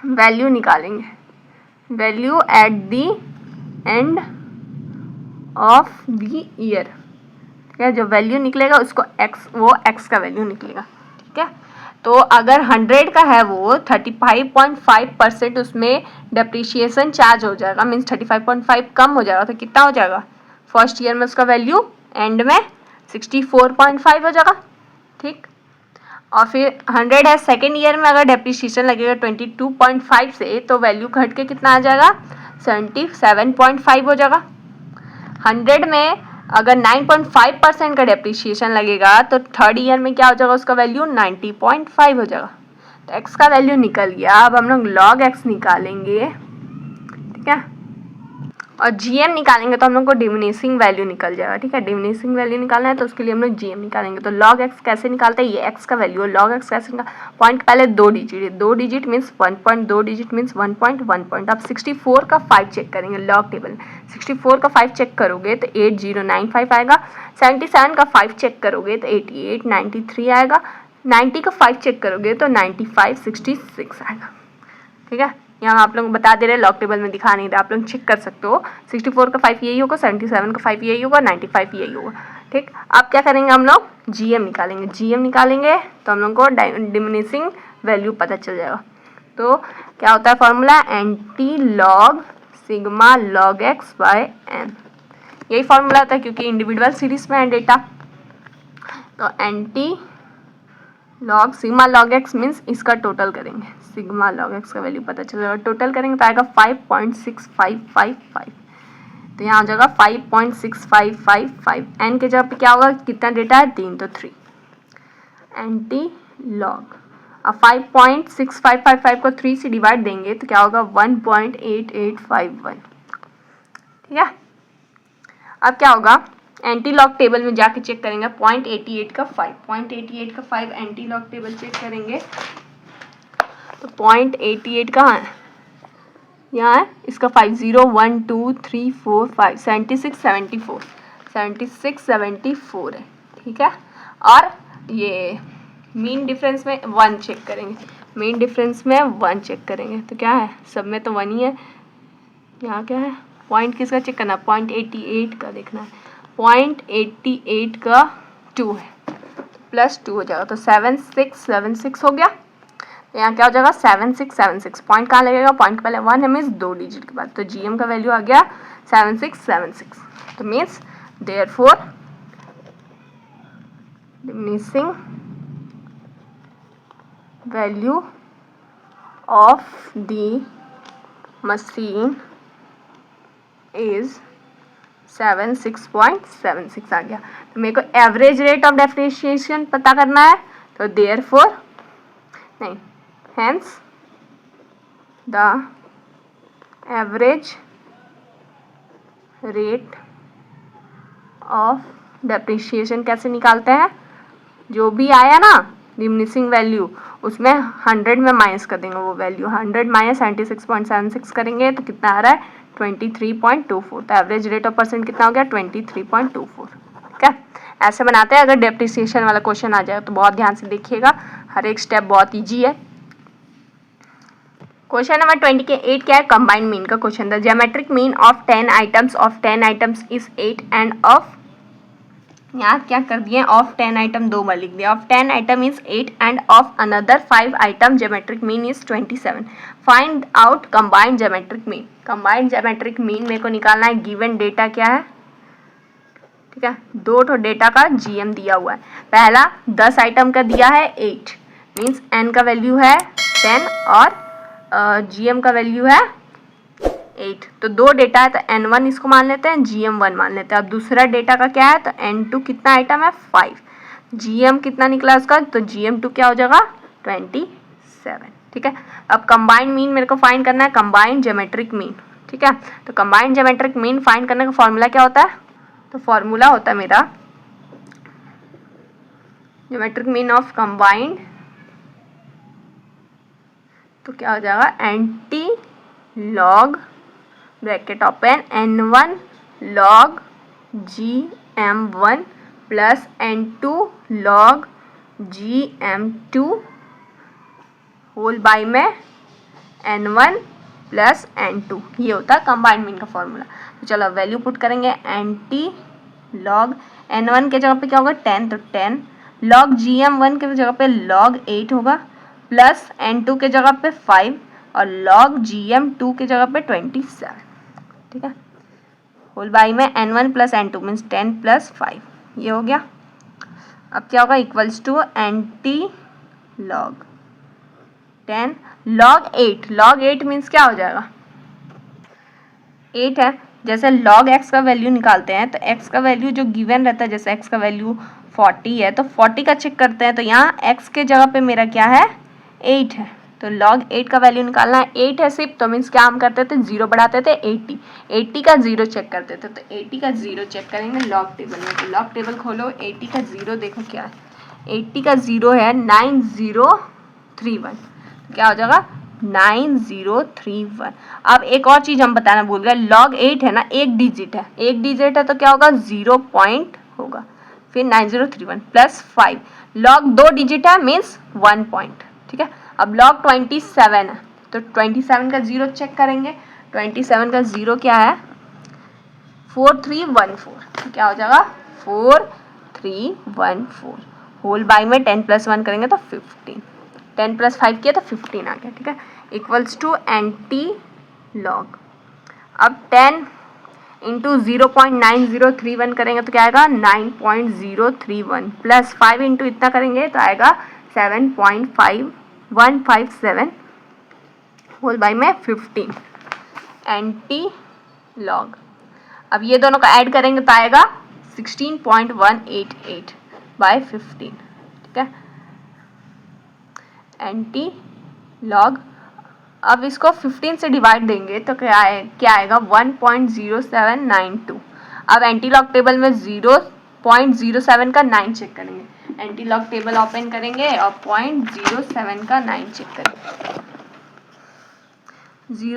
Speaker 1: वैल्यू निकालेंगे, value at the end of the year. ठीक है, जो वैल्यू निकलेगा उसको एक्स, वो एक्स का वैल्यू निकलेगा। ठीक है। तो अगर 100 का है वो 35.5% उसमें डेप्रीशिएशन चार्ज हो जाएगा, मीन्स 35.5 कम हो जाएगा, तो कितना हो जाएगा? फर्स्ट ईयर में उसका वैल्यू एंड में 64.5 हो जाएगा। ठीक। और फिर 100 है सेकेंड ईयर में, अगर डेप्रीशिएशन लगेगा 22.5 से, तो वैल्यू घट के कितना आ जाएगा? 77.5 हो जाएगा। 100 में अगर 9.5% का डेप्रीशिएशन लगेगा तो थर्ड ईयर में क्या हो जाएगा? उसका वैल्यू 90.5 हो जाएगा। तो एक्स का वैल्यू निकल गया। अब हम लोग लॉग एक्स निकालेंगे। ठीक है। और जीएम निकालेंगे तो हम लोग को डिमिनिशिंग वैल्यू निकल जाएगा। ठीक है। डिमिनिशिंग वैल्यू निकालना है तो उसके लिए हम लोग जीएम निकालेंगे। तो लॉग एक्स कैसे निकालते हैं? ये एक्स का वैल्यू है। लॉग एक्स कैसे निकाल? पॉइंट पहले 2 डिजिट है, 2 digit means 1 2 digit means 1 point. अब 64 का 5 चेक करेंगे लॉग टेबल। 64 का 5 चेक करोगे तो 8095 आएगा। 77 का 5 चेक करोगे तो 8893 आएगा। 90 का 5 चेक करोगे तो 9566 आएगा। ठीक है। यहाँ आप लोग बता दे रहे हैं, लॉग टेबल में दिखा नहीं रहा, आप लोग चेक कर सकते हो। 64 का 5 यही होगा, 77 का 5 यही होगा, 95 यही होगा। ठीक। अब क्या करेंगे? हम लोग जीएम निकालेंगे। जीएम निकालेंगे तो हम लोग को डिमिनिशिंग वैल्यू पता चल जाएगा। तो क्या होता है formula? Anti log sigma log x by n. यही फॉर्मूला होता है क्योंकि इंडिविजुअल सीरीज में है डेटा। तो anti log sigma log x means इसका टोटल करेंगे। सिग्मा लॉग एक्स का वैल्यू पता चलेगा, टोटल करेंगे तो आएगा 5.6555। तो यहाँ हो जाएगा 5.6555। एन के जगह पे क्या होगा? कितना डेटा है? 3, तो 3 एंटी लॉग। अब 5.6555 को 3 से डिवाइड देंगे तो क्या होगा? 1.8851। ठीक है। अब क्या होगा? एंटी लॉग टेबल में जाके चेक करेंगे। 0.88 का 5, 0.88 का 5 एंटी लॉग टेबल चेक करेंगे तो 0.88 कहाँ है? यहाँ है, इसका 5 0 1 2 3 4 5 76 74 76 74 है। ठीक है। और ये मीन डिफरेंस में 1 चेक करेंगे। मीन डिफरेंस में 1 चेक करेंगे तो क्या है? सब में तो 1 ही है। यहाँ क्या है? पॉइंट किसका चेक करना? 0.88 का देखना है। 0.88 का 2 है, प्लस 2 हो जाएगा तो 7676 हो गया। तो यहाँ क्या हो जाएगा? 7676। पॉइंट कहाँ लगेगा? पॉइंट पहले 1 है, मीन्स 2 डिजिट के बाद। तो जीएम का वैल्यू आ गया 7676। तो means therefore diminishing value of the machine is 76.76 आ गया। तो मेरे को एवरेज रेट ऑफ डेप्रिसिएशन पता करना है, तो देयरफॉर नहीं, hence the average rate of depreciation कैसे निकालते हैं? जो भी आया ना डिमिनिशिंग वैल्यू, उसमें 100 में माइनस कर देंगे वो वैल्यू। 100 माइनस 76.76 करेंगे तो कितना आ रहा है? 23.24। तो एवरेज रेट ऑफ परसेंट कितना हो गया? 23.24। ठीक है। ऐसे बनाते हैं। अगर डेप्रिसिएशन वाला क्वेश्चन आ जाए तो बहुत ध्यान से देखिएगा, हर एक स्टेप बहुत ईजी है। क्वेश्चन नंबर 28 क्या है, कंबाइंड मीन का क्वेश्चन था। Geometric mean of 10 items is 8 end of, यहाँ क्या कर दिए, ऑफ 10 आइटम 2 बार लिख दिया। Of 10 item is 8 end of another 5 item geometric mean is 27। Find out combined geometric mean. Combined geometric mean मेरे को निकालना है। गिवन डेटा क्या है, ठीक है, 2 तो डेटा का जीएम दिया हुआ है। पहला 10 आइटम का दिया है 8, मीन्स एन का वैल्यू है 10 और जीएम का वैल्यू है 8। तो 2 डेटा है तो n1 इसको मान लेते हैं, gm1 मान लेते हैं। अब दूसरा डेटा का क्या है, तो n2 कितना आइटम है 5, gm कितना निकला उसका, तो gm2 क्या हो जाएगा 27, ठीक है। अब कंबाइंड मीन मेरे को फाइंड करना है, कंबाइंड ज्योमेट्रिक मीन, ठीक है। तो कंबाइंड ज्योमेट्रिक मीन फाइंड करने का फॉर्मूला क्या होता है, तो फॉर्मूला होता है मेरा ज्योमेट्रिक मीन ऑफ कंबाइंड, तो क्या हो जाएगा, anti log bracket open n1 log gm1 plus n2 log gm2 whole by में n1 प्लस n2। ये होता है कंबाइंड मीन का फॉर्मूला। तो चलो वैल्यू पुट करेंगे, एंटी लॉग n1 के जगह पे क्या होगा 10, तो 10 log gm1 के जगह पे log 8 होगा, प्लस n2 के जगह पे 5 और log gm2 के जगह पे 27, ठीक है। होल बाई में n1 plus n2 means 10 plus 5, ये हो गया। अब क्या होगा, equals to anti log 10 log 8 means क्या हो जाएगा, 8 है। जैसे log x का वैल्यू निकालते हैं तो x का वैल्यू जो गिवन रहता है, जैसे x का वैल्यू 40 है तो 40 का चेक करते हैं, तो यहाँ x के जगह पे मेरा क्या है 8 है, तो log 8 का वैल्यू निकालना है। 8 है सिर्फ, तो मीन्स क्या हम करते थे, 0 बढ़ाते थे 80 का 0 चेक करते थे। तो 80 का 0 चेक करेंगे लॉग टेबल में, तो लॉग टेबल खोलो, 80 का 0 देखो क्या है, 80 का 0 है 9031, क्या हो जाएगा 9031। अब एक और चीज़ हम बताना भूल गए, log 8 है ना, एक डिजिट है तो क्या होगा 0 पॉइंट होगा, फिर 9031 प्लस 5, log 2 डिजिट है मीन्स 1 पॉइंट, ठीक है। अब log 27 है तो 27 का 0 चेक करेंगे, 27 का 0 क्या है 4314, तो क्या हो जाएगा 4314। होल बाय में 10 प्लस 1 करेंगे तो 15, 10 प्लस 5 किया तो 15 आ गया, ठीक है। इक्वल्स टू एंटी लॉग, अब 10 इंटू 0.9031 करेंगे तो क्या आएगा 9.031 प्लस 5 इंटू इतना करेंगे तो आएगा 7.5157 होल बाय में 15 एंटी लॉग। अब ये दोनों का ऐड करेंगे तो आएगा 16.188 बाय 15, ठीक है, एंटी लॉग। अब इसको 15 से डिवाइड देंगे तो क्या आएगा 1.0792। अब एंटी लॉग टेबल में 0.07 का 9 चेक करेंगे, एंटी लॉग टेबल ओपन करेंगे और 0.07 का 9 चेक करेंगे,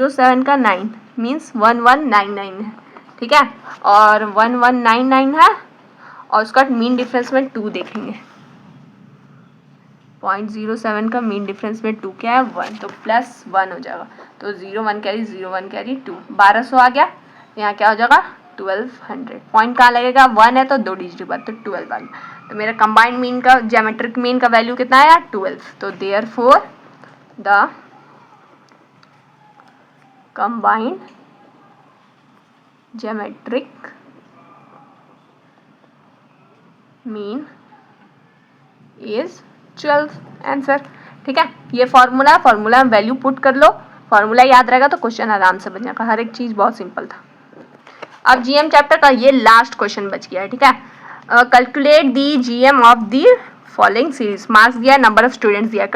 Speaker 1: 07 का 9 मीन्स 1199 है, ठीक है, और 1199 है और उसका मीन डिफरेंस में 2 देखेंगे, 0.07 का मीन डिफरेंस में 2 क्या है 1, तो प्लस 1 हो जाएगा, तो 01 कैरी 01 कैरी 2, 1200 आ गया। यहाँ क्या हो जाएगा 1200। पॉइंट कहाँ लगेगा 1 है तो 2 डिजिट बाद तो 12 आ गया। तो मेरा कंबाइंड मीन का ज्योमेट्रिक मीन का वैल्यू कितना आया 12। तो therefore the combined geometric mean is 12 answer, ठीक है। ये फॉर्मूला में वैल्यू पुट कर लो, फॉर्मूला याद रहेगा तो क्वेश्चन आराम से बन जाएगा, हर एक चीज बहुत सिंपल था। अब जीएम चैप्टर का ये लास्ट क्वेश्चन बच गया है, ठीक है। Calculate the GM of the following series, marks दिया है, नंबर ऑफ स्टूडेंट्स दिया है,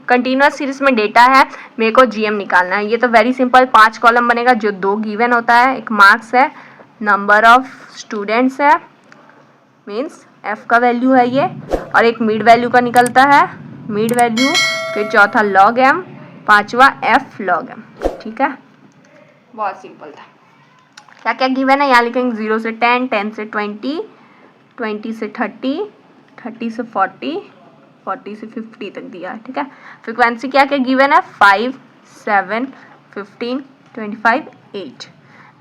Speaker 1: कंटिन्यूअस सीरीज में डेटा है, मेरे को जीएम निकालना है। ये तो वेरी सिंपल, 5 कॉलम बनेगा, जो 2 गिवन होता है, एक मार्क्स है, नंबर ऑफ स्टूडेंट्स है मीन्स एफ का वैल्यू है ये, और एक मिड वैल्यू का निकलता है मिड वैल्यू, फिर चौथा लॉग एम, पांचवा एफ लॉग एम, ठीक है। बहुत सिंपल था। क्या क्या गिवन है यहाँ लिखेंगे 0 से 10, 10 से 20, 20 से 30, 30 से 40, 40 से 50 तक दिया है, ठीक है। फ्रिक्वेंसी क्या क्या गिवन है, 5, 7, 15, 25, 8।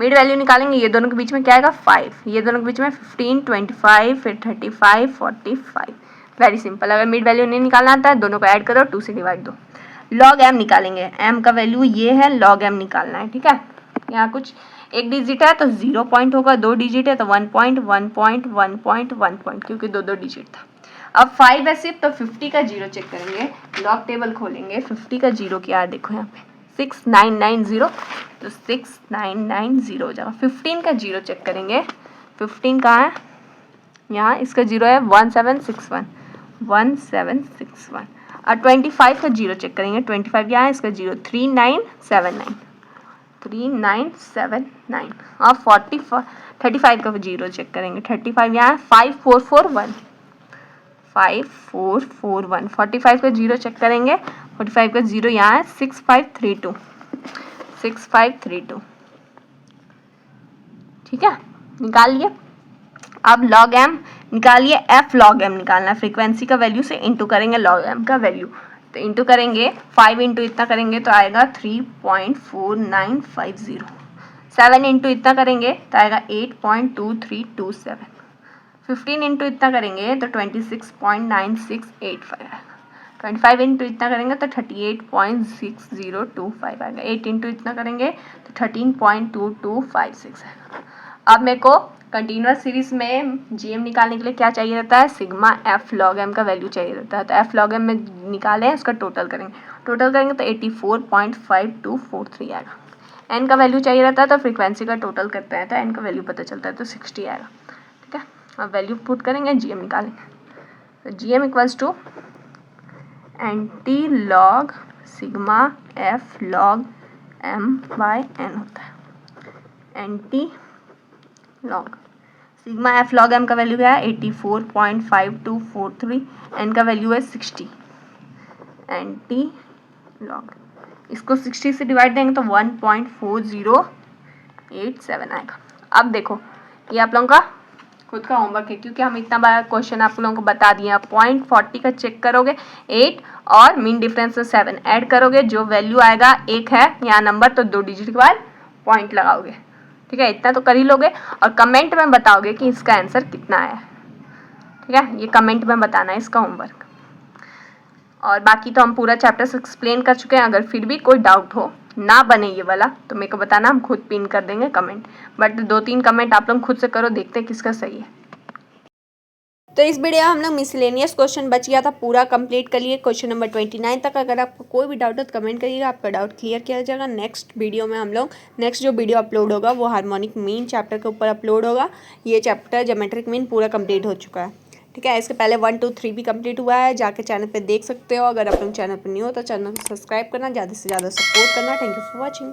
Speaker 1: मिड वैल्यू निकालेंगे, ये दोनों के बीच में क्या आएगा 5, ये दोनों के बीच में 15, 25, फिर 35, 45। Very simple. अगर मिड वैल्यू नहीं निकालना आता है, दोनों को ऐड करो, 2 से डिवाइड दो। लॉग एम निकालेंगे, एम का वैल्यू ये है, लॉग एम निकालना है, ठीक है। यहाँ कुछ एक डिजिट है तो 0 पॉइंट होगा, 2 डिजिट है तो 1 पॉइंट, 1 पॉइंट, 1 पॉइंट, 1 पॉइंट, क्योंकि 2 डिजिट था। अब 5 है सिर्फ, तो 50 का 0 चेक करेंगे, लॉग टेबल खोलेंगे, 50 का 0 क्या है देखो यहाँ पे 6990, तो 6990 हो जाएगा। 15 का 0 चेक करेंगे, 15 कहाँ है, यहाँ इसका 0 है 1761, 1761। और 25 का 0 चेक करेंगे, 25 यहाँ है, इसका 0 3979, 3979। और 35 का 0 चेक करेंगे, 35 यहाँ है 5441, 5441। 45 का 0 चेक करेंगे, 45 का 0 यहाँ है 6532, 6532, ठीक है। निकाल लिए। अब लॉग एम निकालिए, एफ लॉग एम निकालना है। फ्रीक्वेंसी का वैल्यू से इंटू करेंगे लॉग एम का वैल्यू, तो इंटू करेंगे 5 इंटू इतना करेंगे तो आएगा 3.4950। 7 इंटू इतना करेंगे तो आएगा 8.2327। 15 इंटू इतना करेंगे तो 26.9685 आएगा। 25 इंटू इतना करेंगे तो 38.6025 आएगा। 8 इंटू इतना करेंगे तो 13.2256 आएगा। अब मेरे को कंटिन्यूअस सीरीज में जीएम निकालने के लिए क्या चाहिए रहता है, सिग्मा एफ लॉग एम का वैल्यू चाहिए रहता है। तो एफ लॉग एम में निकालें, उसका टोटल करेंगे, टोटल करेंगे तो 84.5243 आएगा। एन का वैल्यू चाहिए रहता है, तो फ्रीक्वेंसी का टोटल करते हैं तो एन का वैल्यू पता चलता है, तो 60 आएगा, ठीक है। अब वैल्यू पुट करेंगे, जीएम निकालेंगे, तो GM equals to anti log sigma F log M by n होता है। Anti log sigma F log M का वैल्यू क्या है 84.5243, एन का वैल्यू है 60। एंटी लॉग इसको 60 से डिवाइड देंगे तो 1.4087 आएगा। अब देखो ये आप लोगों का खुद का होमवर्क है, क्योंकि हम इतना बड़ा क्वेश्चन आप लोगों को बता दिए। आप 0.40 का चेक करोगे, 8 और मीन डिफरेंस से 7 ऐड करोगे, जो वैल्यू आएगा 1 है यहाँ नंबर, तो 2 डिजिट के बाद पॉइंट लगाओगे, ठीक है। इतना तो कर ही लोगे और कमेंट में बताओगे कि इसका आंसर कितना है, ठीक है। ये कमेंट में बताना है इसका होमवर्क। और बाकी तो हम पूरा चैप्टर एक्सप्लेन कर चुके हैं। अगर फिर भी कोई डाउट हो, ना बने ये वाला, तो मेरे को बताना, हम खुद पिन कर देंगे कमेंट। बट 2-3 कमेंट आप लोग खुद से करो, देखते हैं किसका सही है। तो इस वीडियो में हम लोग मिसलेनियस क्वेश्चन बच गया था, पूरा कंप्लीट कर लिए क्वेश्चन नंबर 29 तक। अगर आपको कोई भी डाउट हो तो कमेंट करिएगा, आपका डाउट क्लियर किया जाएगा। नेक्स्ट वीडियो में हम लोग नेक्स्ट जो वीडियो अपलोड होगा वो हार्मोनिक मीन चैप्टर के ऊपर अपलोड होगा। ये चैप्टर ज्योमेट्रिक मीन पूरा कंप्लीट हो चुका है, ठीक है। इसके पहले 1, 2, 3 भी कंप्लीट हुआ है, जाके चैनल पे देख सकते हो। अगर आप लोग चैनल पर न्यू हो तो चैनल को सब्सक्राइब करना, ज़्यादा से ज़्यादा सपोर्ट करना। Thank you for watching.